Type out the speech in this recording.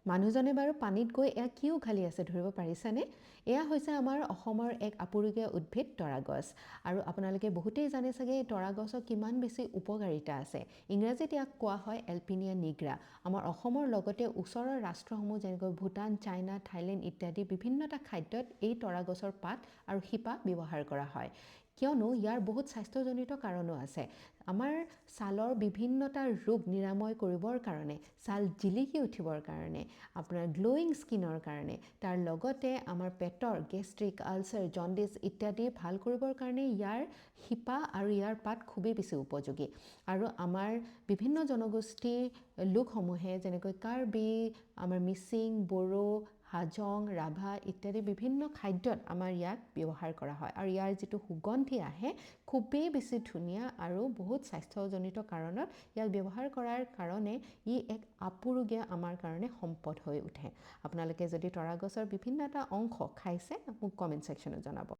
মানুহজনে বাৰু পানীত গৈ এয়া কি উঘালি আছে ধৰিব পাৰিছেনে? এয়া হৈছে আমাৰ অসমৰ এক আপুৰুগীয়া উদ্ভিদ তৰা গছ। আৰু আপোনালোকে বহুতেই জানে চাগে এই তৰা গছৰ কিমান বেছি উপকাৰিতা আছে। ইংৰাজীত ইয়াক কোৱা হয় এলপিনিয়া নিগ্ৰা। আমাৰ অসমৰ লগতে ওচৰৰ ৰাষ্ট্ৰসমূহ যেনেকৈ ভূটান, চাইনা, থাইলেণ্ড ইত্যাদি বিভিন্নটা খাদ্যত এই তৰা গছৰ পাত আৰু শিপা ব্যৱহাৰ কৰা হয়। কিয়নো ইয়াৰ বহুত স্বাস্থ্যজনিত কাৰণো আছে। আমাৰ ছালৰ বিভিন্নটা ৰোগ নিৰাময় কৰিবৰ কাৰণে, ছাল জিলিকি উঠিবৰ কাৰণে, আপোনাৰ গ্লোয়িং স্কিনৰ কাৰণে, তাৰ লগতে আমাৰ পেটৰ গেষ্ট্ৰিক, আলচাৰ, জণ্ডিছ ইত্যাদি ভাল কৰিবৰ কাৰণে ইয়াৰ শিপা আৰু ইয়াৰ পাত খুবেই বেছি উপযোগী। আৰু আমাৰ বিভিন্ন জনগোষ্ঠীৰ লোকসমূহে যেনেকৈ কাৰ্বি, আমাৰ মিচিং, বড়ো, হাজং, ৰাভা ইত্যাদি বিভিন্ন খাদ্যত আমাৰ ইয়াক ব্যৱহাৰ কৰা হয়। আৰু ইয়াৰ যিটো সুগন্ধি আহে খুবেই বেছি ধুনীয়া আৰু বহুত স্বাস্থ্যজনিত কাৰণত ইয়াক ব্যৱহাৰ কৰাৰ কাৰণে ই এক আপুৰুগীয়া আমাৰ কাৰণে সম্পদ হৈ উঠে। আপোনালোকে যদি তৰা গছৰ বিভিন্ন এটা অংশ খাইছে মোক কমেণ্ট ছেকশ্যনত জনাব।